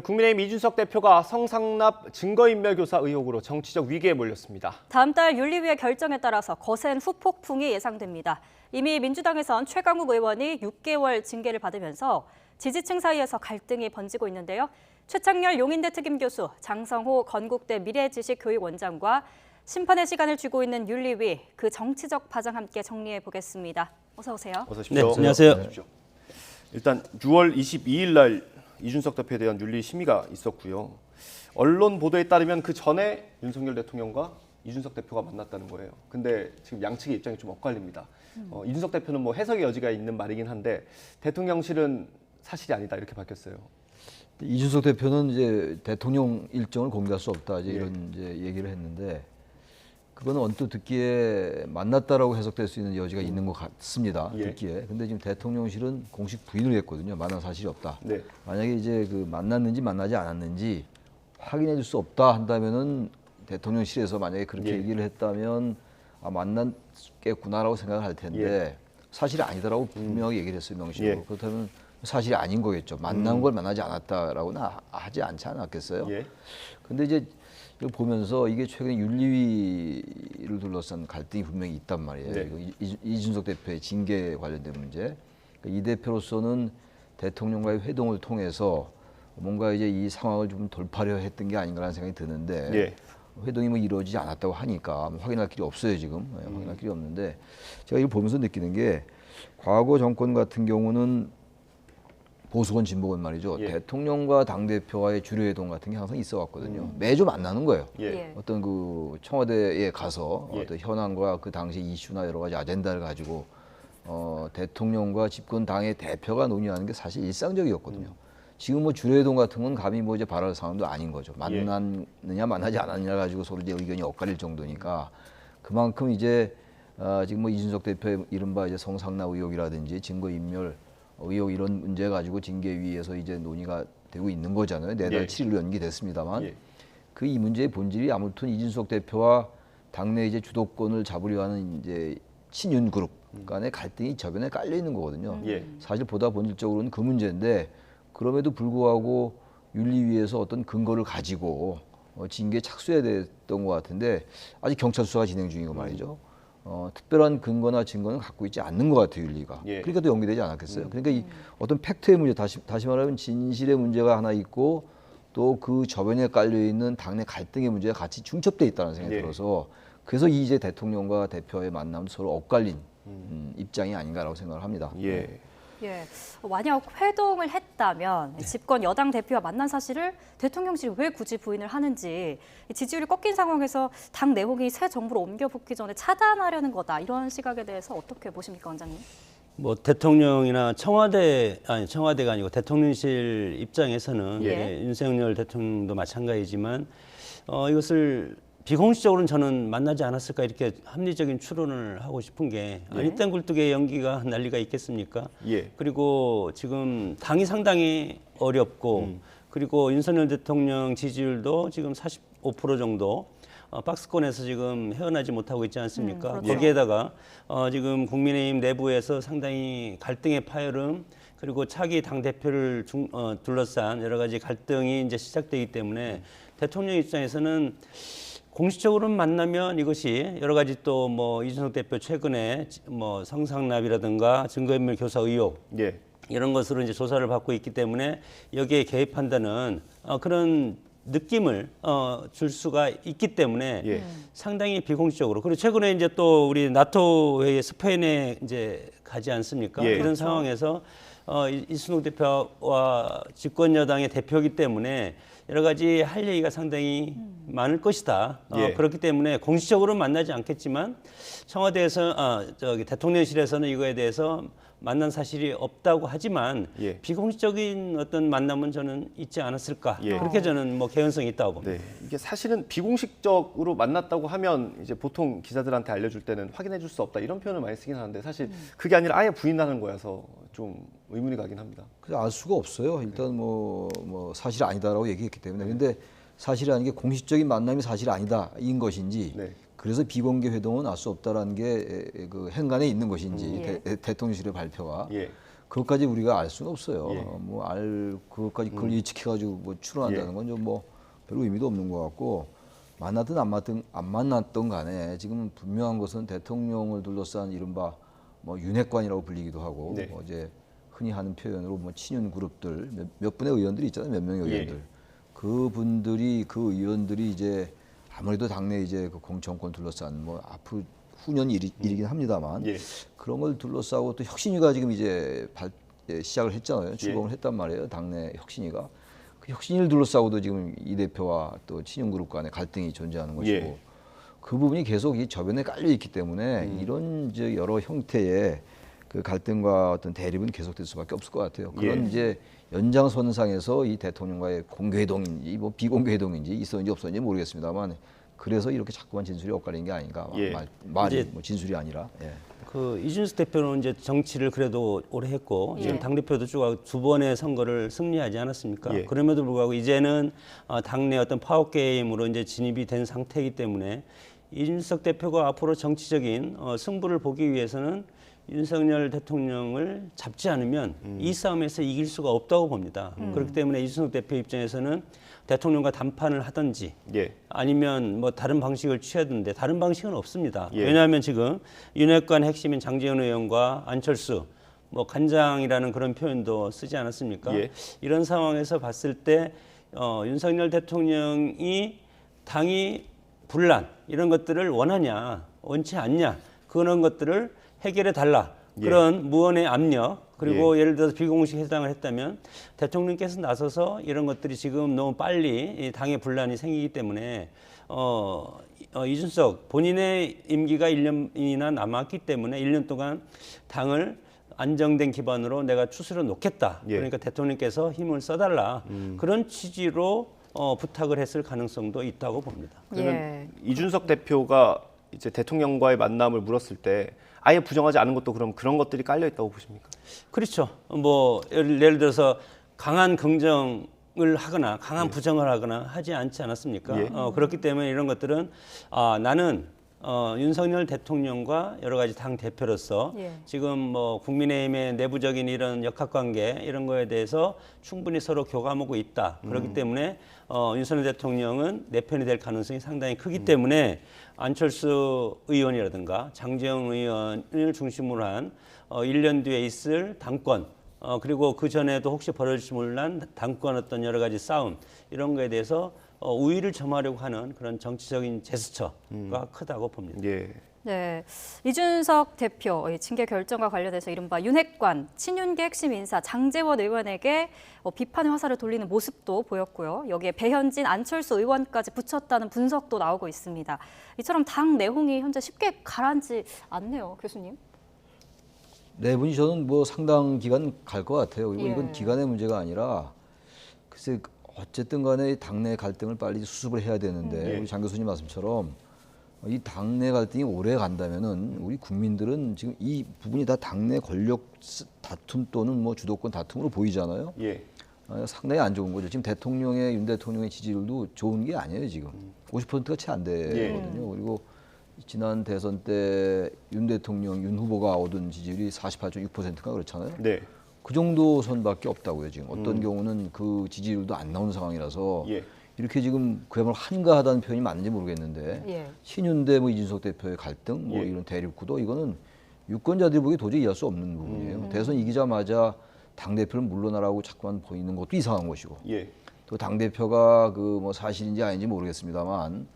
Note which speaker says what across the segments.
Speaker 1: 국민의힘 이준석 대표가 성상납 증거인멸교사 의혹으로 정치적 위기에 몰렸습니다.
Speaker 2: 다음 달 윤리위의 결정에 따라서 거센 후폭풍이 예상됩니다. 이미 민주당에선 최강욱 의원이 6개월 징계를 받으면서 지지층 사이에서 갈등이 번지고 있는데요. 최창렬 용인대 특임교수, 장성호 건국대 미래지식교육원장과 심판의 시간을 쥐고 있는 윤리위, 그 정치적 파장 함께 정리해 보겠습니다. 어서 오세요.
Speaker 1: 어서 오십시오.
Speaker 3: 네, 안녕하세요.
Speaker 1: 일단 6월 22일 날 이준석 대표에 대한 윤리 심의가 있었고요. 언론 보도에 따르면 그 전에 윤석열 대통령과 이준석 대표가 만났다는 거예요. 근데 지금 양측의 입장이 좀 엇갈립니다. 이준석 대표는 뭐 해석의 여지가 있는 말이긴 한데 대통령실은 사실이 아니다 이렇게 밝혔어요.
Speaker 3: 이준석 대표는 이제 대통령 일정을 공개할 수 없다 이런 이제 얘기를 했는데 그거는 언뜻 듣기에 만났다라고 해석될 수 있는 여지가 있는 것 같습니다. 듣기에. 근데 지금 대통령실은 공식 부인을 했거든요. 만난 사실이 없다.
Speaker 1: 네.
Speaker 3: 만약에 이제 그 만났는지 만나지 않았는지 확인해 줄 수 없다 한다면은 대통령실에서 만약에 그렇게 얘기를 했다면 만났겠구나라고 생각을 할 텐데 사실이 아니다라고 분명하게 얘기를 했어요. 명시로. 그렇다면 사실이 아닌 거겠죠. 만난 걸 만나지 않았다라고는 하지 않지 않았겠어요? 근데 이제 이걸 보면서 이게 최근에 윤리위를 둘러싼 갈등이 분명히 있단 말이에요. 이준석 대표의 징계 관련된 문제. 그러니까 이 대표로서는 대통령과의 회동을 통해서 뭔가 이제 이 상황을 좀 돌파려 했던 게 아닌가라는 생각이 드는데 회동이 뭐 이루어지지 않았다고 하니까 확인할 길이 없어요 지금. 확인할 길이 없는데 제가 이걸 보면서 느끼는 게 과거 정권 같은 경우는 보수건 진보건 말이죠. 대통령과 당대표와의 주례회동 같은 게 항상 있어 왔거든요. 매주 만나는 거예요. 어떤 그 청와대에 가서 어떤 현안과 그 당시 이슈나 여러 가지 아젠다를 가지고 대통령과 집권 당의 대표가 논의하는 게 사실 일상적이었거든요. 지금 뭐 주례회동 같은 건 감히 뭐 이제 바랄 상황도 아닌 거죠. 만났느냐 만나지 않았느냐 가지고 서로 이제 의견이 엇갈릴 정도니까 그만큼 이제 지금 뭐 이준석 대표의 이른바 이제 성상납 의혹이라든지 증거인멸 의혹 이런 문제 가지고 징계위에서 이제 논의가 되고 있는 거잖아요. 내달 7일로 연기됐습니다만 그 이 문제의 본질이 아무튼 이준석 대표와 당내 이제 주도권을 잡으려 하는 이제 친윤 그룹 간의 갈등이 저변에 깔려 있는 거거든요. 사실 보다 본질적으로는 그 문제인데 그럼에도 불구하고 윤리위에서 어떤 근거를 가지고 징계에 착수해야 됐던 것 같은데 아직 경찰 수사가 진행 중이고 말이죠. 특별한 근거나 증거는 갖고 있지 않는 것 같아요, 윤리가. 그러니까 또 연기되지 않았겠어요. 그러니까 이 어떤 팩트의 문제, 다시 말하면 진실의 문제가 하나 있고 또 그 저변에 깔려 있는 당내 갈등의 문제가 같이 중첩돼 있다는 생각이 들어서 그래서 이제 대통령과 대표의 만남 서로 엇갈린 입장이 아닌가라고 생각을 합니다.
Speaker 2: 만약 회동을 했다면 집권 여당 대표와 만난 사실을 대통령실이 왜 굳이 부인을 하는지 지지율이 꺾인 상황에서 당 내홍이 새 정부로 옮겨붙기 전에 차단하려는 거다. 이런 시각에 대해서 어떻게 보십니까, 원장님?
Speaker 4: 뭐 대통령이나 청와대가 아니고 대통령실 입장에서는 윤석열 대통령도 마찬가지지만 이것을 비공식적으로는 저는 만나지 않았을까 이렇게 합리적인 추론을 하고 싶은 게 일단 굴뚝에 연기가 난리가 있겠습니까? 그리고 지금 당이 상당히 어렵고 그리고 윤석열 대통령 지지율도 지금 45% 정도 박스권에서 지금 헤어나지 못하고 있지 않습니까?
Speaker 2: 그렇죠.
Speaker 4: 거기에다가 지금 국민의힘 내부에서 상당히 갈등의 파열음 그리고 차기 당 대표를 둘러싼 여러 가지 갈등이 이제 시작되기 때문에 대통령 입장에서는 공식적으로는 만나면 이것이 여러 가지 또 뭐 이준석 대표 최근에 뭐 성상납이라든가 증거인멸 교사 의혹 이런 것으로 이제 조사를 받고 있기 때문에 여기에 개입한다는 그런 느낌을 줄 수가 있기 때문에 상당히 비공식적으로 그리고 최근에 이제 또 우리 나토 회의 스페인에 이제 가지 않습니까? 이런 상황에서 이준석 대표와 집권 여당의 대표이기 때문에 여러 가지 할 얘기가 상당히 많을 것이다. 그렇기 때문에 공식적으로 만나지 않겠지만 청와대에서 대통령실에서는 이거에 대해서 만난 사실이 없다고 하지만 비공식적인 어떤 만남은 저는 있지 않았을까. 그렇게 저는 뭐 개연성이 있다고 봅니다.
Speaker 1: 이게 사실은 비공식적으로 만났다고 하면 이제 보통 기자들한테 알려줄 때는 확인해 줄 수 없다 이런 표현을 많이 쓰긴 하는데 사실 그게 아니라 아예 부인하는 거여서 좀 의문이 가긴 합니다.
Speaker 3: 그래서 알 수가 없어요. 일단 뭐 사실 아니다라고 얘기했기 때문에. 근데 사실이 아닌 게 공식적인 만남이 사실 아니다인 것인지 그래서 비공개 회동은 알 수 없다라는 게 그 행간에 있는 것인지 대통령실의 발표가 그것까지 우리가 알 수는 없어요.
Speaker 1: 예.
Speaker 3: 그것까지 그걸 예측해가지고 뭐 추론한다는
Speaker 1: 예.
Speaker 3: 건 좀 뭐 별 의미도 없는 것 같고 만났든 안 만났던 간에 지금 분명한 것은 대통령을 둘러싼 이른바 뭐 윤핵관이라고 불리기도 하고
Speaker 1: 네.
Speaker 3: 뭐 이제 흔히 하는 표현으로 뭐 친윤 그룹들 몇 분의 의원들이 있잖아요. 몇 명의
Speaker 1: 예.
Speaker 3: 의원들. 그 의원들이 이제 아무래도 당내 이제 그 정권 둘러싼 뭐 앞으로 후년 일이긴 합니다만
Speaker 1: 예.
Speaker 3: 그런 걸 둘러싸고 또 혁신위가 지금 이제 시작을 했잖아요. 출범을 했단 말이에요. 당내 혁신위가. 그 혁신위를 둘러싸고도 지금 이 대표와 또 친윤그룹 간의 갈등이 존재하는 것이고
Speaker 1: 예.
Speaker 3: 그 부분이 계속 이 저변에 깔려 있기 때문에 이런 이제 여러 형태의 그 갈등과 어떤 대립은 계속될 수밖에 없을 것 같아요. 그런
Speaker 1: 예.
Speaker 3: 이제 연장선상에서 이 대통령과의 공개회동인지 뭐 비공개회동인지 있었는지 없었는지 모르겠습니다만 그래서 이렇게 자꾸만 진술이 엇갈리는 게 아닌가.
Speaker 1: 예.
Speaker 3: 말이
Speaker 4: 이제
Speaker 3: 뭐 진술이 아니라. 예.
Speaker 4: 그 이준석 대표는 이제 정치를 그래도 오래 했고 지금
Speaker 2: 예.
Speaker 4: 당 대표도 쭉 두 번의 선거를 승리하지 않았습니까?
Speaker 1: 예.
Speaker 4: 그럼에도 불구하고 이제는 당내 어떤 파워 게임으로 이제 진입이 된 상태이기 때문에 이준석 대표가 앞으로 정치적인 승부를 보기 위해서는 윤석열 대통령을 잡지 않으면 이 싸움에서 이길 수가 없다고 봅니다. 그렇기 때문에 이준석 대표 입장에서는 대통령과 담판을 하든지
Speaker 1: 예.
Speaker 4: 아니면 뭐 다른 방식을 취하던데 다른 방식은 없습니다.
Speaker 1: 예.
Speaker 4: 왜냐하면 지금 윤핵관 핵심인 장제원 의원과 안철수 뭐 간장이라는 그런 표현도 쓰지 않았습니까?
Speaker 1: 예.
Speaker 4: 이런 상황에서 봤을 때 윤석열 대통령이 당이 분란 이런 것들을 원하냐 원치 않냐 그런 것들을 해결해 달라 그런 무언의 압력 그리고 예를 들어서 비공식 회담을 했다면 대통령께서 나서서 이런 것들이 지금 너무 빨리 이 당의 분란이 생기기 때문에 이준석 본인의 임기가 1년이나 남았기 때문에 1년 동안 당을 안정된 기반으로 내가 추스려 놓겠다.
Speaker 1: 예.
Speaker 4: 그러니까 대통령께서 힘을 써달라. 그런 취지로 부탁을 했을 가능성도 있다고 봅니다.
Speaker 1: 그러면
Speaker 2: 예.
Speaker 1: 이준석 대표가 이제 대통령과의 만남을 물었을 때 아예 부정하지 않은 것도 그럼 그런 것들이 깔려 있다고 보십니까?
Speaker 4: 그렇죠. 뭐 예를 들어서 강한 긍정을 하거나 강한 부정을 하거나 하지 않지 않았습니까?
Speaker 1: 예.
Speaker 4: 그렇기 때문에 이런 것들은 나는 윤석열 대통령과 여러 가지 당 대표로서
Speaker 2: 예.
Speaker 4: 지금 뭐 국민의힘의 내부적인 이런 역학관계 이런 거에 대해서 충분히 서로 교감하고 있다. 그렇기 때문에 윤석열 대통령은 내 편이 될 가능성이 상당히 크기 때문에 안철수 의원이라든가 장제영 의원을 중심으로 한 1년 뒤에 있을 당권 그리고 그 전에도 혹시 벌어질지 몰란 당권 어떤 여러 가지 싸움 이런 거에 대해서 우위를 점하려고 하는 그런 정치적인 제스처가 크다고 봅니다.
Speaker 1: 예.
Speaker 2: 네, 이준석 대표 징계 결정과 관련해서 이른바 윤핵관, 친윤계 핵심 인사 장제원 의원에게 비판의 화살을 돌리는 모습도 보였고요. 여기에 배현진, 안철수 의원까지 붙였다는 분석도 나오고 있습니다. 이처럼 당 내홍이 현재 쉽게 가라앉지 않네요, 교수님.
Speaker 3: 네 분이 저는 뭐 상당 기간 갈 것 같아요. 그리고
Speaker 2: 예.
Speaker 3: 이건 기간의 문제가 아니라 글쎄 어쨌든 간에 당내 갈등을 빨리 수습을 해야 되는데 우리 장 교수님 말씀처럼 이 당내 갈등이 오래 간다면은 우리 국민들은 지금 이 부분이 다 당내 권력 다툼 또는 뭐 주도권 다툼으로 보이잖아요.
Speaker 1: 예.
Speaker 3: 상당히 안 좋은 거죠. 지금 윤 대통령의 지지율도 좋은 게 아니에요. 지금 50%가 채 안 되거든요. 그리고 지난 대선 때 윤 대통령, 윤 후보가 얻은 지지율이 48.6%가 그렇잖아요.
Speaker 1: 네.
Speaker 3: 그 정도 선밖에 없다고요. 지금 어떤 경우는 그 지지율도 안 나오는 상황이라서
Speaker 1: 예.
Speaker 3: 이렇게 지금 그야말로 한가하다는 표현이 맞는지 모르겠는데
Speaker 2: 예.
Speaker 3: 친윤 대 뭐 이준석 대표의 갈등, 뭐
Speaker 1: 예.
Speaker 3: 이런 대립구도 이거는 유권자들이 보기 도저히 이해할 수 없는 부분이에요. 대선 이기자마자 당 대표를 물러나라고 자꾸만 보이는 것도 이상한 것이고
Speaker 1: 예.
Speaker 3: 또 당 대표가 그 뭐 사실인지 아닌지 모르겠습니다만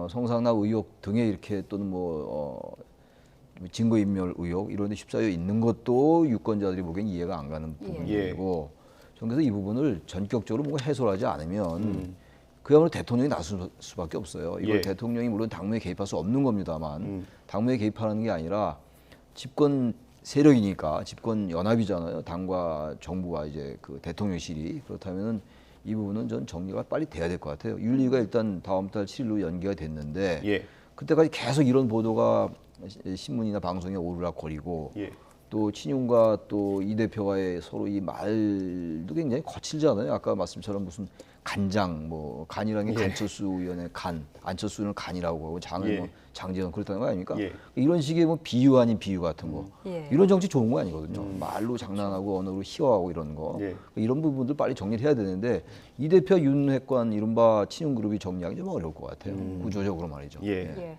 Speaker 3: 성상납 의혹 등에 이렇게 또는 증거인멸 의혹 이런 데 휩싸여 있는 것도 유권자들이 보기엔 이해가 안 가는 부분이고 저는 그래서 이 부분을 전격적으로 뭔가 해소하지 않으면 그야말로 대통령이 나설 수밖에 없어요. 이걸
Speaker 1: 예.
Speaker 3: 대통령이 물론 당무에 개입할 수 없는 겁니다만 당무에 개입하는 게 아니라 집권 세력이니까 집권 연합이잖아요. 당과 정부와 이제 그 대통령실이 그렇다면은 이 부분은 전 정리가 빨리 돼야 될 것 같아요. 윤리가 일단 다음 달 7일로 연기가 됐는데
Speaker 1: 예.
Speaker 3: 그때까지 계속 이런 보도가 신문이나 방송에 오르락거리고
Speaker 1: 예.
Speaker 3: 또 친윤과 또 이 대표와의 서로 이 말도 굉장히 거칠잖아요. 아까 말씀처럼 무슨 간장, 뭐 간이라는 게
Speaker 1: 예.
Speaker 3: 간철수 의원의 간, 안철수는 간이라고 하고 장은
Speaker 1: 예.
Speaker 3: 뭐 장재원 그렇다는 거 아닙니까?
Speaker 1: 예.
Speaker 3: 이런 식의 뭐 비유 아닌 비유 같은 거.
Speaker 2: 예.
Speaker 3: 이런 정치 좋은 거 아니거든요. 말로 장난하고 언어로 희화하고 이런 거.
Speaker 1: 예.
Speaker 3: 이런 부분들 빨리 정리를 해야 되는데 이 대표 윤핵관 이른바 친윤 그룹이 정리하기 좀 어려울 것 같아요. 구조적으로 말이죠.
Speaker 1: 예.
Speaker 2: 예.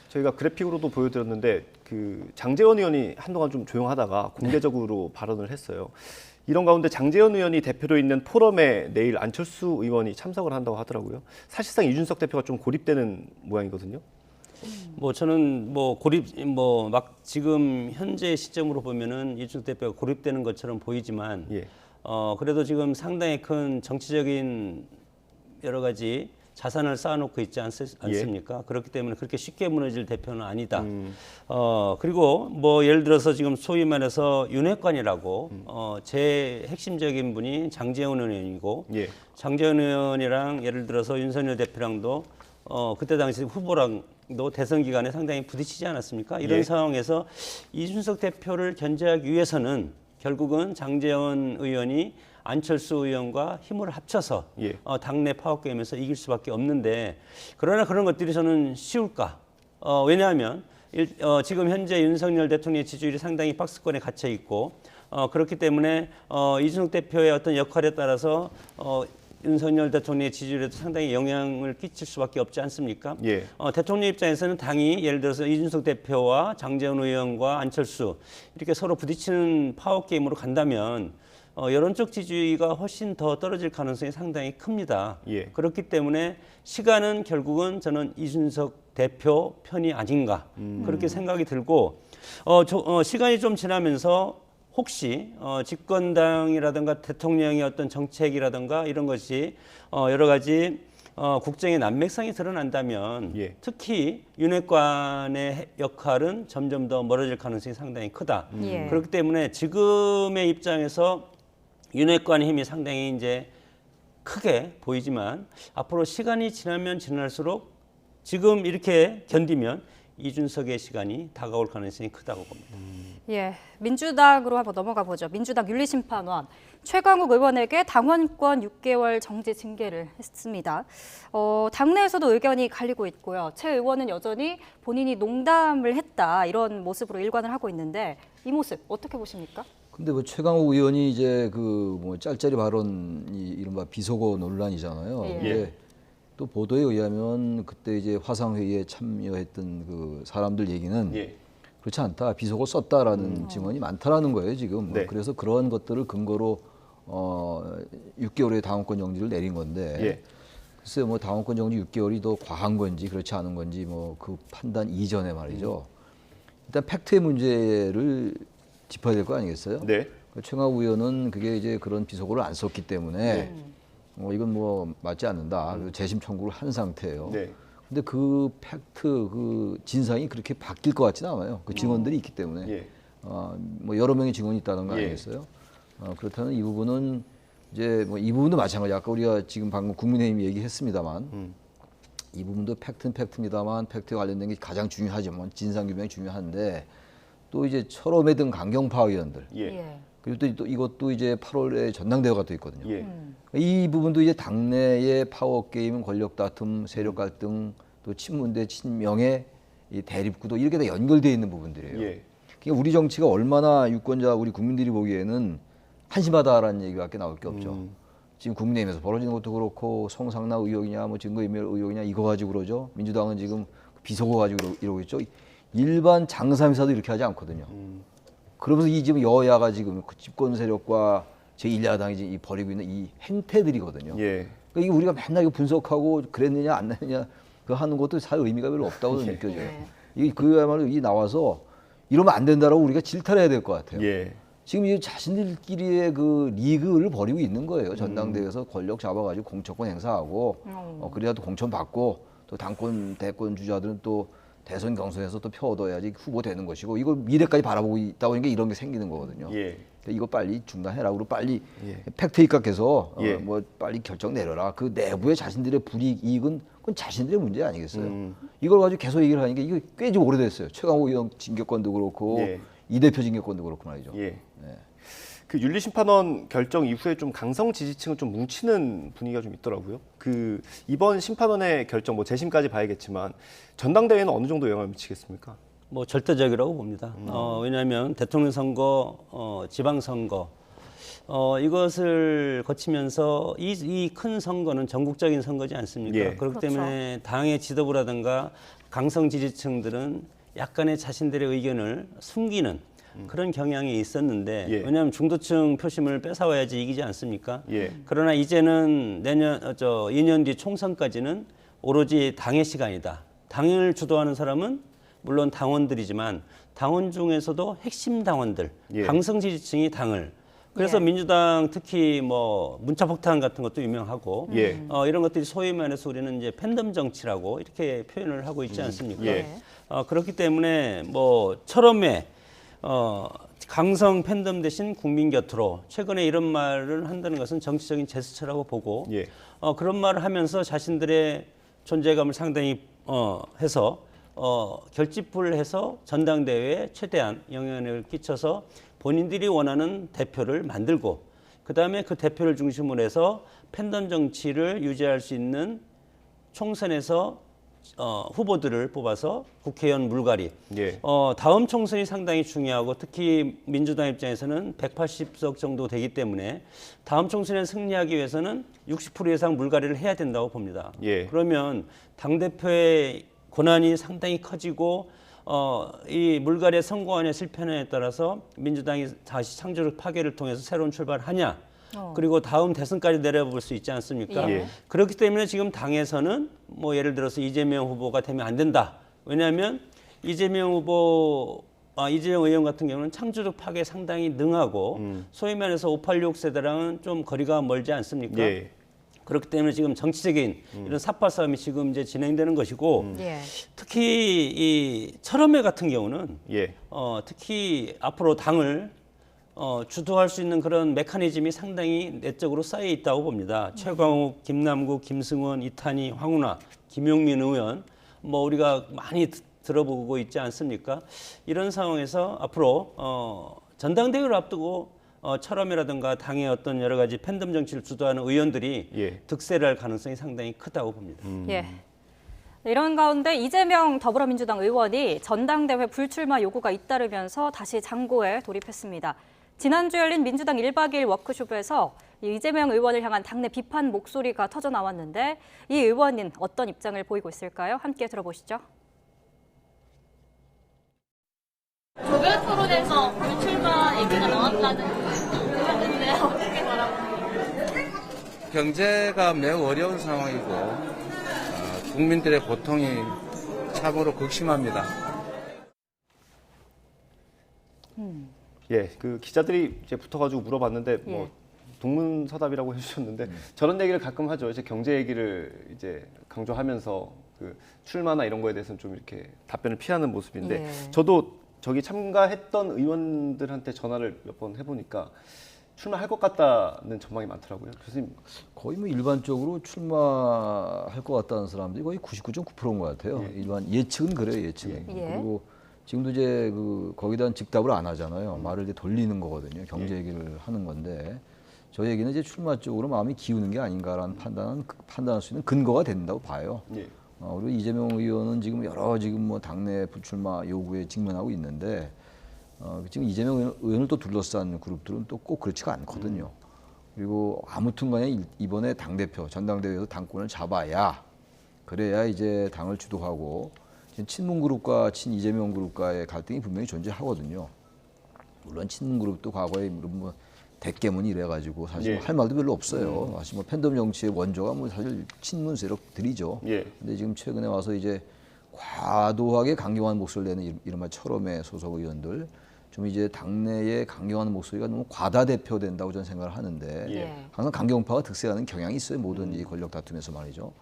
Speaker 1: 저희가 그래픽으로도 보여드렸는데 그 장제원 의원이 한동안 좀 조용하다가 공개적으로 발언을 했어요. 이런 가운데 장제원 의원이 대표로 있는 포럼에 내일 안철수 의원이 참석을 한다고 하더라고요. 사실상 이준석 대표가 좀 고립되는 모양이거든요.
Speaker 4: 뭐 저는 뭐 고립 뭐 막 지금 현재 시점으로 보면은 이준석 대표가 고립되는 것처럼 보이지만
Speaker 1: 예.
Speaker 4: 그래도 지금 상당히 큰 정치적인 여러 가지 자산을 쌓아놓고 있지 않습니까? 그렇기 때문에 그렇게 쉽게 무너질 대표는 아니다. 그리고 뭐 예를 들어서 지금 소위 말해서 윤핵관이라고 제 핵심적인 분이 장제원 의원이고
Speaker 1: 예.
Speaker 4: 장제원 의원이랑 예를 들어서 윤석열 대표랑도 그때 당시 후보랑도 대선 기간에 상당히 부딪히지 않았습니까? 이런
Speaker 1: 예.
Speaker 4: 상황에서 이준석 대표를 견제하기 위해서는 결국은 장제원 의원이 안철수 의원과 힘을 합쳐서
Speaker 1: 예.
Speaker 4: 당내 파워게임에서 이길 수밖에 없는데 그러나 그런 것들이 저는 쉬울까? 왜냐하면 지금 현재 윤석열 대통령의 지지율이 상당히 박스권에 갇혀 있고 그렇기 때문에 이준석 대표의 어떤 역할에 따라서 윤석열 대통령의 지지율에도 상당히 영향을 끼칠 수밖에 없지 않습니까?
Speaker 1: 예.
Speaker 4: 대통령 입장에서는 당이 예를 들어서 이준석 대표와 장제원 의원과 안철수 이렇게 서로 부딪히는 파워게임으로 간다면 여론적 지지가 훨씬 더 떨어질 가능성이 상당히 큽니다.
Speaker 1: 예.
Speaker 4: 그렇기 때문에 시간은 결국은 저는 이준석 대표 편이 아닌가 그렇게 생각이 들고 시간이 좀 지나면서 혹시 집권당이라든가 대통령의 어떤 정책이라든가 이런 것이 여러 가지 국정의 난맥상이 드러난다면
Speaker 1: 예.
Speaker 4: 특히 윤핵관의 역할은 점점 더 멀어질 가능성이 상당히 크다.
Speaker 2: 예.
Speaker 4: 그렇기 때문에 지금의 입장에서 윤핵관의 힘이 상당히 이제 크게 보이지만 앞으로 시간이 지나면 지날수록 지금 이렇게 견디면 이준석의 시간이 다가올 가능성이 크다고 봅니다.
Speaker 2: 예, 민주당으로 한번 넘어가 보죠. 민주당 윤리심판원 최강욱 의원에게 당원권 6개월 정지 징계를 했습니다. 당내에서도 의견이 갈리고 있고요. 최 의원은 여전히 본인이 농담을 했다 이런 모습으로 일관을 하고 있는데 이 모습 어떻게 보십니까?
Speaker 3: 근데 뭐 최강욱 의원이 이제 그 뭐 짤짤이 발언이 이른바 비속어 논란이잖아요.
Speaker 2: 예.
Speaker 3: 근데 또 보도에 의하면 그때 이제 화상회의에 참여했던 그 사람들 얘기는
Speaker 1: 예.
Speaker 3: 그렇지 않다. 비속어 썼다라는 증언이 많다라는 거예요, 지금.
Speaker 1: 네.
Speaker 3: 그래서 그런 것들을 근거로 6개월의 당원권 정지를 내린 건데
Speaker 1: 예.
Speaker 3: 글쎄요, 뭐 당원권 정지 6개월이 더 과한 건지 그렇지 않은 건지 뭐 그 판단 이전에 말이죠. 일단 팩트의 문제를 짚어야 될 거 아니겠어요?
Speaker 1: 네.
Speaker 3: 최강욱 의원은 그게 이제 그런 비속어를 안 썼기 때문에 이건 뭐 맞지 않는다. 재심 청구를 한 상태예요.
Speaker 1: 네.
Speaker 3: 근데 그 팩트, 그 진상이 그렇게 바뀔 것 같지는 않아요. 그 증언들이 있기 때문에.
Speaker 1: 예.
Speaker 3: 뭐 여러 명의 증언이 있다는 거
Speaker 1: 예.
Speaker 3: 아니겠어요? 그렇다면 이 부분은 이제 뭐 이 부분도 마찬가지. 아까 우리가 지금 방금 국민의힘 얘기했습니다만 이 부분도 팩트는 팩트입니다만 팩트에 관련된 게 가장 중요하지만 진상 규명이 중요한데 또 이제 철험에 든 강경파 의원들
Speaker 1: 예.
Speaker 3: 그리고 또 이것도 이제 8월에 전당대회가 또 있거든요.
Speaker 1: 예.
Speaker 3: 이 부분도 이제 당내의 파워 게임, 권력 다툼, 세력 갈등, 또 친문 대 친명의 이 대립구도 이렇게 다 연결되어 있는 부분들이에요.
Speaker 1: 예.
Speaker 3: 그러니까 우리 정치가 얼마나 유권자, 우리 국민들이 보기에는 한심하다라는 얘기밖에 나올 게 없죠. 지금 국민의힘에서 벌어지는 것도 그렇고 성상납 의혹이냐, 뭐 증거인멸 의혹이냐 이거 가지고 그러죠. 민주당은 지금 비속어 가지고 이러고 있죠. 일반 장사미사도 이렇게 하지 않거든요. 그러면서 이 지금 여야가 지금 그 집권 세력과 제1야당이 지금 벌이고 있는 이 행태들이거든요.
Speaker 1: 예.
Speaker 3: 그러니까 이게 우리가 맨날 이거 분석하고 그랬느냐 안 했느냐 그 하는 것도 살 의미가 별로 없다고
Speaker 1: 예.
Speaker 3: 느껴져요.
Speaker 2: 예.
Speaker 3: 이게 그야말로 이 나와서 이러면 안 된다라고 우리가 질타해야 될 것 같아요.
Speaker 1: 예.
Speaker 3: 지금 이 자신들끼리의 그 리그를 벌이고 있는 거예요. 전당대회에서 권력 잡아가지고 공천권 행사하고 그래야 또 공천 받고 또 당권 대권 주자들은 또 대선 경선에서 또 표 얻어야지 후보 되는 것이고 이걸 미래까지 바라보고 있다 보니까 이런 게 생기는 거거든요.
Speaker 1: 예.
Speaker 3: 그러니까 이거 빨리 중단해라. 그리고 빨리
Speaker 1: 예.
Speaker 3: 팩트 입각해서
Speaker 1: 예.
Speaker 3: 뭐 빨리 결정 내려라. 그 내부의 자신들의 불이익은 그건 자신들의 문제 아니겠어요. 이걸 가지고 계속 얘기를 하니까 이거 꽤 좀 오래됐어요. 최강욱 의원 징계권도 그렇고
Speaker 1: 예.
Speaker 3: 이 대표 징계권도 그렇고 말이죠.
Speaker 1: 예. 그 윤리심판원 결정 이후에 좀 강성 지지층을 좀 뭉치는 분위기가 좀 있더라고요. 그 이번 심판원의 결정, 뭐 재심까지 봐야겠지만 전당대회는 어느 정도 영향을 미치겠습니까?
Speaker 4: 뭐 절대적이라고 봅니다. 왜냐하면 대통령 선거, 지방 선거 이것을 거치면서 이 큰 선거는 전국적인 선거지 않습니까?
Speaker 1: 예.
Speaker 4: 그렇기
Speaker 2: 그렇죠.
Speaker 4: 때문에 당의 지도부라든가 강성 지지층들은 약간의 자신들의 의견을 숨기는 그런 경향이 있었는데
Speaker 1: 예.
Speaker 4: 왜냐하면 중도층 표심을 뺏어와야지 이기지 않습니까?
Speaker 1: 예.
Speaker 4: 그러나 이제는 2년 뒤 총선까지는 오로지 당의 시간이다. 당을 주도하는 사람은 물론 당원들이지만 당원 중에서도 핵심 당원들,
Speaker 1: 예.
Speaker 4: 강성 지지층이 당을. 그래서
Speaker 2: 예.
Speaker 4: 민주당 특히 뭐 문자폭탄 같은 것도 유명하고
Speaker 1: 예.
Speaker 4: 이런 것들이 소위 말해서 우리는 이제 팬덤 정치라고 이렇게 표현을 하고 있지 않습니까?
Speaker 1: 예.
Speaker 4: 그렇기 때문에 뭐 철험에 강성 팬덤 대신 국민 곁으로 최근에 이런 말을 한다는 것은 정치적인 제스처라고 보고
Speaker 1: 예.
Speaker 4: 그런 말을 하면서 자신들의 존재감을 상당히 해서 결집을 해서 전당대회에 최대한 영향을 끼쳐서 본인들이 원하는 대표를 만들고 그다음에 그 대표를 중심으로 해서 팬덤 정치를 유지할 수 있는 총선에서 후보들을 뽑아서 국회의원 물갈이.
Speaker 1: 예.
Speaker 4: 다음 총선이 상당히 중요하고 특히 민주당 입장에서는 180석 정도 되기 때문에 다음 총선에 승리하기 위해서는 60% 이상 물갈이를 해야 된다고 봅니다.
Speaker 1: 예.
Speaker 4: 그러면 당대표의 권한이 상당히 커지고 이 물갈이에 성공하냐 실패하냐에 따라서 민주당이 다시 창조적 파괴를 통해서 새로운 출발을 하냐 그리고 다음 대선까지 내려볼 수 있지 않습니까?
Speaker 1: 예.
Speaker 4: 그렇기 때문에 지금 당에서는 뭐 예를 들어서 이재명 후보가 되면 안 된다. 왜냐하면 이재명 의원 같은 경우는 창조적 파괴에 상당히 능하고 소위 말해서 586 세대랑은 좀 거리가 멀지 않습니까?
Speaker 1: 예.
Speaker 4: 그렇기 때문에 지금 정치적인 이런 사파 싸움이 지금 이제 진행되는 것이고
Speaker 2: 예.
Speaker 4: 특히 이 철험회 같은 경우는
Speaker 1: 예.
Speaker 4: 특히 앞으로 당을 주도할 수 있는 그런 메커니즘이 상당히 내적으로 쌓여 있다고 봅니다. 최광욱, 김남국, 김승원, 이탄희, 황운하, 김용민 의원 뭐 우리가 많이 들어보고 있지 않습니까? 이런 상황에서 앞으로 전당대회를 앞두고 철험이라든가 당의 어떤 여러 가지 팬덤 정치를 주도하는 의원들이
Speaker 1: 예.
Speaker 4: 득세를 할 가능성이 상당히 크다고 봅니다.
Speaker 2: 예. 이런 가운데 이재명 더불어민주당 의원이 전당대회 불출마 요구가 잇따르면서 다시 장고에 돌입했습니다. 지난주 열린 민주당 1박 2일 워크숍에서 이재명 의원을 향한 당내 비판 목소리가 터져 나왔는데 이 의원은 어떤 입장을 보이고 있을까요? 함께 들어보시죠.
Speaker 5: 조별 토론에서 불출마 얘기가 나왔다는 건데 어떻게 바라보세요?
Speaker 6: 경제가 매우 어려운 상황이고 국민들의 고통이 참으로 극심합니다.
Speaker 1: 예, 그 기자들이 이제 붙어가지고 물어봤는데 뭐
Speaker 2: 예.
Speaker 1: 동문서답이라고 해주셨는데 저런 얘기를 가끔 하죠. 이제 경제 얘기를 이제 강조하면서 그 출마나 이런 거에 대해서는 좀 이렇게 답변을 피하는 모습인데
Speaker 2: 예.
Speaker 1: 저도 저기 참가했던 의원들한테 전화를 몇 번 해보니까 출마할 것 같다는 전망이 많더라고요. 교수님.
Speaker 3: 거의 뭐 일반적으로 출마할 것 같다는 사람들이 거의 99.9%인 것 같아요. 일반 예측은 그래요, 예측은.
Speaker 2: 예.
Speaker 3: 그리고 지금도 이제 거기에 대한 직답을 안 하잖아요. 말을 이제 돌리는 거거든요. 경제 얘기를 하는 건데 저 얘기는 이제 출마 쪽으로 마음이 기우는 게 아닌가라는 판단할 수 있는 근거가 된다고 봐요.
Speaker 1: 예.
Speaker 3: 그리고 이재명 의원은 지금 여러 뭐 당내 불출마 요구에 직면하고 있는데 지금 이재명 의원을 또 둘러싼 그룹들은 또 꼭 그렇지가 않거든요. 그리고 아무튼 간에 이번에 당대표, 전당대회에서 당권을 잡아야 그래야 이제 당을 주도하고 친문 그룹과 친 이재명 그룹과의 갈등이 분명히 존재하거든요. 물론 친문 그룹도 과거에 뭐 대깨문이 이래가지고 사실
Speaker 1: 예.
Speaker 3: 할 말도 별로 없어요. 사실 뭐 팬덤 정치의 원조가 뭐 사실 친문 세력들이죠.
Speaker 1: 예.
Speaker 3: 근데 지금 최근에 와서 이제 과도하게 강경한 목소리를 내는 이른바 철험의 소속 의원들 좀 이제 당내의 강경한 목소리가 너무 과다대표된다고 저는 생각을 하는데
Speaker 1: 예.
Speaker 3: 항상 강경파가 득세하는 경향이 있어요. 모든 이 권력 다툼에서 말이죠.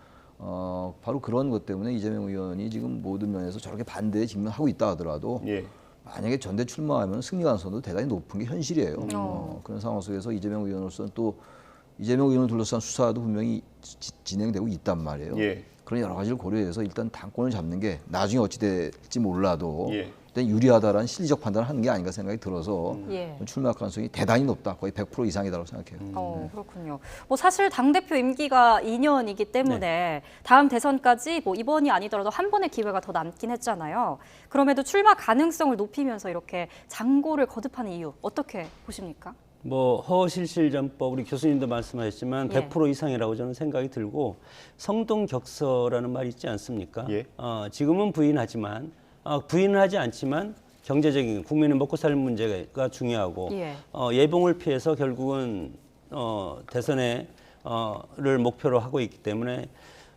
Speaker 3: 바로 그런 것 때문에 이재명 의원이 지금 모든 면에서 저렇게 반대에 직면하고 있다 하더라도
Speaker 1: 예.
Speaker 3: 만약에 전대 출마하면 승리 가능성도 대단히 높은 게 현실이에요. 그런 상황 속에서 이재명 의원으로서는 또 이재명 의원을 둘러싼 수사도 분명히 진행되고 있단 말이에요.
Speaker 1: 예.
Speaker 3: 그런 여러 가지를 고려해서 일단 당권을 잡는 게 나중에 어찌 될지 몰라도
Speaker 1: 예.
Speaker 3: 일단 유리하다라는 실리적 판단을 하는 게 아닌가 생각이 들어서
Speaker 2: 예.
Speaker 3: 출마 가능성이 대단히 높다. 거의 100% 이상이라고 생각해요.
Speaker 2: 그렇군요. 뭐 사실 당대표 임기가 2년이기 때문에
Speaker 4: 네.
Speaker 2: 다음 대선까지 뭐 이번이 아니더라도 한 번의 기회가 더 남긴 했잖아요. 그럼에도 출마 가능성을 높이면서 이렇게 장고를 거듭하는 이유 어떻게 보십니까?
Speaker 4: 뭐 허실실전법 우리 교수님도 말씀하셨지만
Speaker 2: 예.
Speaker 4: 100% 이상이라고 저는 생각이 들고 성동격서라는 말이 있지 않습니까?
Speaker 1: 예.
Speaker 4: 지금은 부인하지만 부인은 하지 않지만 경제적인 국민의 먹고 살 문제가 중요하고
Speaker 2: 예.
Speaker 4: 예봉을 피해서 결국은 대선에 를 목표로 하고 있기 때문에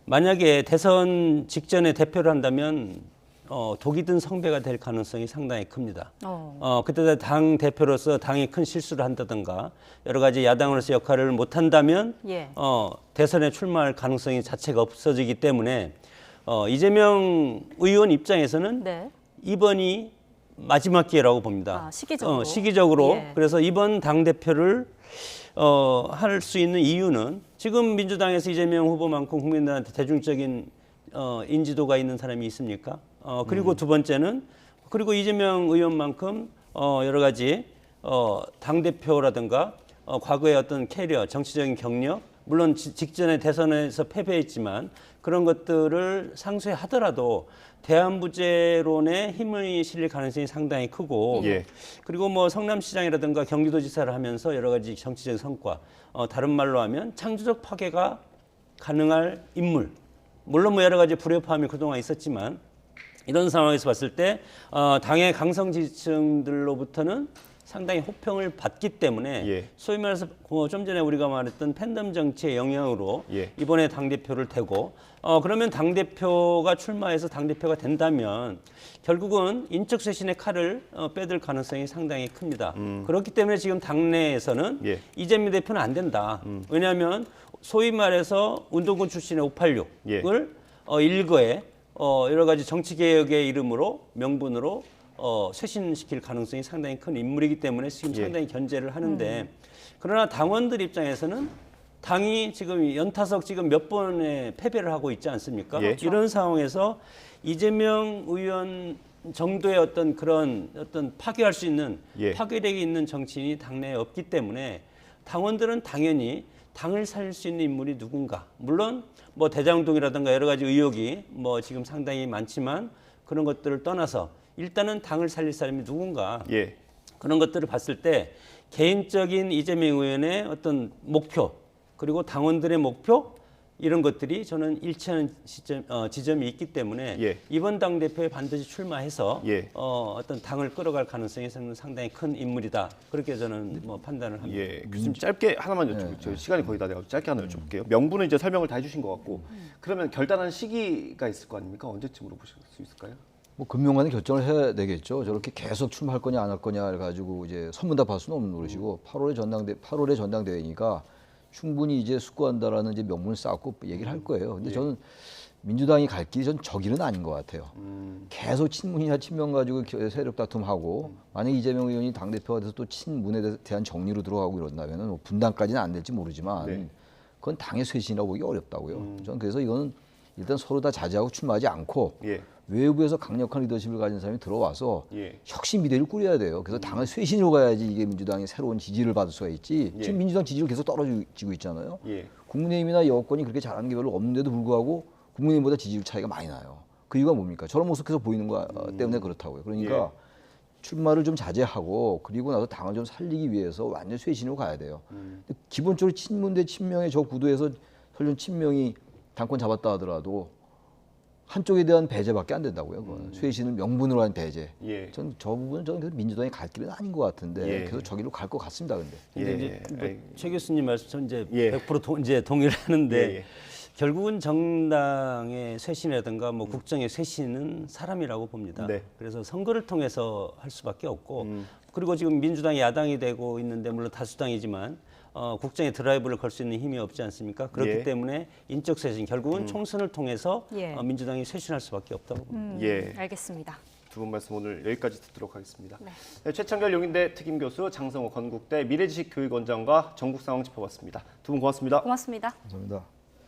Speaker 4: 만약에 대선 직전에 대표를 한다면 독이 든 성배가 될 가능성이 상당히 큽니다. 그때 당 대표로서 당이 큰 실수를 한다든가 여러 가지 야당으로서 역할을 못 한다면
Speaker 2: 예.
Speaker 4: 대선에 출마할 가능성이 자체가 없어지기 때문에 이재명 의원 입장에서는
Speaker 2: 네.
Speaker 4: 이번이 마지막 기회라고 봅니다.
Speaker 2: 시기적으로.
Speaker 4: 시기적으로.
Speaker 2: 예.
Speaker 4: 그래서 이번 당 대표를 할 수 있는 이유는 지금 민주당에서 이재명 후보만큼 국민들한테 대중적인 인지도가 있는 사람이 있습니까? 그리고 두 번째는 그리고 이재명 의원만큼 여러 가지 당 대표라든가 과거의 어떤 캐리어, 정치적인 경력, 물론 직전에 대선에서 패배했지만 그런 것들을 상쇄하더라도 대안부재론에 힘을 실릴 가능성이 상당히 크고
Speaker 1: 예.
Speaker 4: 그리고 뭐 성남시장이라든가 경기도지사를 하면서 여러 가지 정치적 성과, 다른 말로 하면 창조적 파괴가 가능할 인물. 물론 뭐 여러 가지 불협화음이 그동안 있었지만 이런 상황에서 봤을 때 당의 강성 지지층들로부터는 상당히 호평을 받기 때문에
Speaker 1: 예.
Speaker 4: 소위 말해서 좀 전에 우리가 말했던 팬덤 정치의 영향으로
Speaker 1: 예.
Speaker 4: 이번에 당대표를 대고 그러면 당대표가 출마해서 당대표가 된다면 결국은 인적 쇄신의 칼을 빼들 가능성이 상당히 큽니다. 그렇기 때문에 지금 당내에서는
Speaker 1: 예.
Speaker 4: 이재명 대표는 안 된다. 왜냐하면 소위 말해서 운동권 출신의 586을
Speaker 1: 예.
Speaker 4: 일거에 여러 가지 정치개혁의 이름으로 명분으로 쇄신시킬 가능성이 상당히 큰 인물이기 때문에 지금
Speaker 1: 예.
Speaker 4: 상당히 견제를 하는데 그러나 당원들 입장에서는 당이 지금 연타석 지금 몇 번의 패배를 하고 있지 않습니까?
Speaker 1: 예.
Speaker 4: 이런 상황에서 이재명 의원 정도의 어떤 그런 어떤 파괴할 수 있는
Speaker 1: 예.
Speaker 4: 파괴력이 있는 정치인이 당내에 없기 때문에 당원들은 당연히 당을 살릴 수 있는 인물이 누군가. 물론 뭐 대장동이라든가 여러 가지 의혹이 뭐 지금 상당히 많지만 그런 것들을 떠나서 일단은 당을 살릴 사람이 누군가.
Speaker 1: 예.
Speaker 4: 그런 것들을 봤을 때 개인적인 이재명 의원의 어떤 목표 그리고 당원들의 목표 이런 것들이 저는 일치하는 지점이 있기 때문에
Speaker 1: 예.
Speaker 4: 이번 당대표에 반드시 출마해서
Speaker 1: 예.
Speaker 4: 어떤 당을 끌어갈 가능성이 상당히 큰 인물이다. 그렇게 저는 뭐 판단을 합니다.
Speaker 1: 예, 교수님 짧게 하나만 여쭤볼게요. 저희 시간이 거의 다 돼가지고 짧게 하나 여쭤볼게요. 명분은 이제 설명을 다 해주신 것 같고 그러면 결단하는 시기가 있을 거 아닙니까? 언제쯤으로 보실 수 있을까요?
Speaker 3: 뭐 금명간에 결정을 해야 되겠죠. 저렇게 계속 출마할 거냐 안 할 거냐 해가지고 이제 선문답할 수는 없는 노릇이고 8월에 전당대회니까 충분히 이제 숙고한다라는 이제 명분을 쌓고 얘기를 할 거예요. 근데 저는 민주당이 갈 길이 전 저 길은 아닌 것 같아요. 계속 친문이나 친명 가지고 세력 다툼하고 만약 이재명 의원이 당 대표가 돼서 또 친문에 대한 정리로 들어가고 이런다면은 뭐 분당까지는 안 될지 모르지만
Speaker 1: 네.
Speaker 3: 그건 당의 쇄신이라고 보기 어렵다고요. 저는 그래서 이거는 일단 서로 다 자제하고 출마하지 않고
Speaker 1: 예.
Speaker 3: 외부에서 강력한 리더십을 가진 사람이 들어와서
Speaker 1: 예.
Speaker 3: 혁신 비대를 꾸려야 돼요. 그래서 당을 쇄신으로 가야지 이게 민주당이 새로운 지지를 받을 수가 있지.
Speaker 1: 예.
Speaker 3: 지금 민주당 지지율 계속 떨어지고 있잖아요.
Speaker 1: 예.
Speaker 3: 국민의힘이나 여권이 그렇게 잘하는 게 별로 없는데도 불구하고 국민의힘보다 지지율 차이가 많이 나요. 그 이유가 뭡니까? 저런 모습 계속 보이는 거 때문에 그렇다고요. 그러니까
Speaker 1: 예.
Speaker 3: 출마를 좀 자제하고 그리고 나서 당을 좀 살리기 위해서 완전 쇄신으로 가야 돼요. 근데 기본적으로 친문 대 친명의 저 구도에서 설령 친명이 당권 잡았다 하더라도 한쪽에 대한 배제밖에 안 된다고요. 그건. 쇄신을 명분으로 한 배제.
Speaker 1: 예.
Speaker 3: 전 저 부분은 저는 그래서 민주당이 갈 길은 아닌 것 같은데
Speaker 1: 예.
Speaker 3: 계속 저 길로 갈 것 같습니다. 근데.
Speaker 4: 근데
Speaker 1: 예.
Speaker 4: 이제 뭐최 교수님 말씀 전 이제
Speaker 1: 예.
Speaker 4: 100% 이제 동의를 하는데
Speaker 1: 예, 예.
Speaker 4: 결국은 정당의 쇄신이라든가 뭐 국정의 쇄신은 사람이라고 봅니다.
Speaker 1: 네.
Speaker 4: 그래서 선거를 통해서 할 수밖에 없고 그리고 지금 민주당이 야당이 되고 있는데 물론 다수당이지만 국정에 드라이브를 걸 수 있는 힘이 없지 않습니까? 그렇기
Speaker 1: 예.
Speaker 4: 때문에 인적 쇄신 결국은 총선을 통해서
Speaker 2: 예.
Speaker 4: 민주당이 쇄신할 수밖에 없다고 봅니다.
Speaker 1: 예.
Speaker 2: 알겠습니다.
Speaker 1: 두 분 말씀 오늘 여기까지 듣도록 하겠습니다.
Speaker 2: 네.
Speaker 1: 네, 최창결 용인대 특임교수, 장성호 건국대 미래지식교육원장과 전국 상황 짚어봤습니다. 두 분 고맙습니다.
Speaker 2: 고맙습니다.
Speaker 3: 감사합니다.